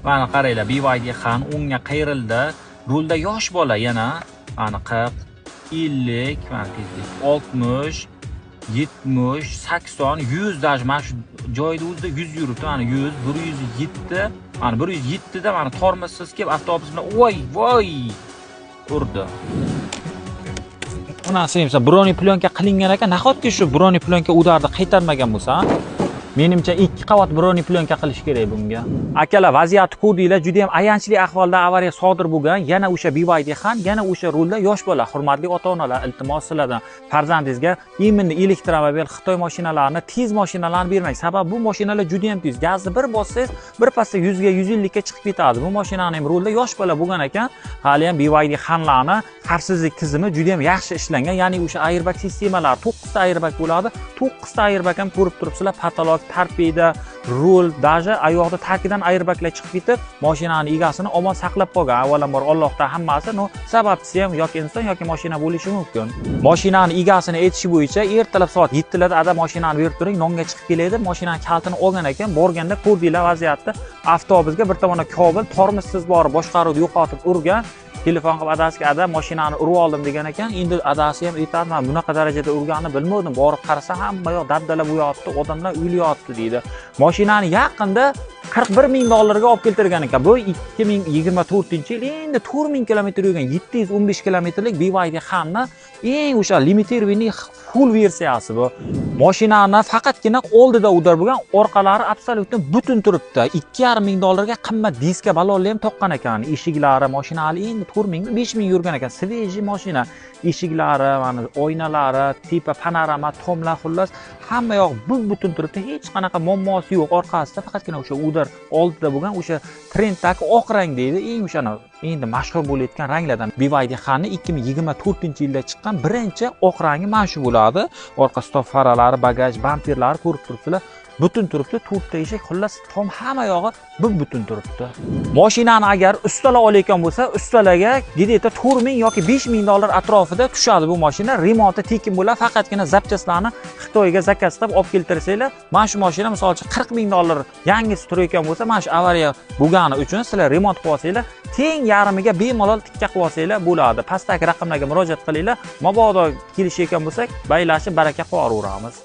Mana qaranglar, BYD Han o'ngga qayrildi. Rulda yosh bola yana, mana 40, 50, mana tezlik 60, 70, 80, 100 даже mana shu joyda o'zida 100 yuribdi. Mana 100, 107, mana 107 da mana tormozsiz kelib avtobus bilan voy urdi. Bunasi ham broni plyonka qilingan ekan. Nahotki shu broni plyonka udarni qaytarmagan bo'lsa, menimcha 2 qavat broni plyonka qilish kerak bunga. Akalar, vaziyatni ko'rdinglar, juda ham ayanchli ahvolda avariya sodir bo'lgan. Yana o'sha BYD Han, yana o'sha rulda yosh bola. Hurmatli ota-onalar, iltimos sizlardan farzandingizga imminni elektromobil Xitoy mashinalarini, tez mashinalarni bermang. Sababi bu mashinalar juda ham tez. Gazni bir bossangiz, bir pasda 100 ga 150 ga chiqib ketadi. Bu mashinani ham rulda yosh bola bo'lgan ekan. Hali ham BYD Hanlarni xavfsizlik tizimi juda ham yaxshi ishlangan. Ya'ni o'sha airbag sistemalari 9 ta airbag bo'ladi. 9 ta airbag ham ko'rib turibsizlar, patolog, torpeda, rul, даже oyoqda tagidan airbaglar chiqib ketib, mashinani egasini omon saqlab qolgan. Avvalambor Allohdan hammasi, sababchisi ham yoki inson yoki mashina bo'lishi mumkin. Mashinani egasini aytishi bo'yicha ertalab soat 7 larda ada mashinani berib turing, nonga chiqib keladi. Mashinani kaltini olgan ekan, borganda ko'rdinglar vaziyatni. Avtobusga bir tomonda kabel, tormozsiz borib boshqaruvni yo'qotib urgan. Telefon qilib adasiga ada mashinani urib oldim degan ekan. Endi adasi ham aytadi, "Men bunaqa darajada urganini bilmadim. Borib qarasa hamma yoq dabdala bo'yapti, odamlar o'lyapti" deydi. Mashinani yaqinda 41 ming dollarga olib keltirgan ekan. Bu 2024-yil endi 4 ming kilometr yurgan 715 kilometrlik BYD Han'ni eng o'sha limitervining full versiyasi bu. Mashinani faqatgina oldida udar bo'lgan, orqalari absolyutni butun turibdi. 2,5 ming dollarga qimmat diska balonlar ham toqqan ekan. Eshiklari mashinali endi 4 ming, 5 ming yurgan ekan. Sveji mashina. Eshiklari, mana oynalari, tipa panorama, tomlar xullas hamma yoq butun turibdi. Hech qanaqa muammosi yo'q. Orqasida faqatgina o'sha udar oldida bo'lgan o'sha trenddagi oq rang deydi. Eng o'shani endi mashhur bo'layotgan ranglardan BYD Han'ni 2024-yilda chiqqan birinchi oq rangi mana shu bo'ladi. Orqa stop faralari, bagaj, bamperlari ko'rib turibsizlar. Butun turibdi, 4 ta eshik, xullas tom hamma yog'i butun turibdi. Mashinani agar ustalar olayotgan bo'lsa, ustalarga где-то 4 ming yoki 5 ming dollar atrofida tushadi bu mashina. Remonti tekin bo'ladi, faqatgina zapchastlarni Xitoyga zakaz qilib olib keltirsanglar, mana shu mashina misol uchun 40 ming dollar yangisi turayotgan bo'lsa, mana shu avariya bo'lgani uchun sizlar remont qilib olsanglar, teng yarmiga bemalol tikka qilib olsanglar bo'ladi. Pastdagi raqamlarga murojaat qilinglar. Mabodo kelishayotgan bo'lsak, baylashib baraka qilib yuboramiz.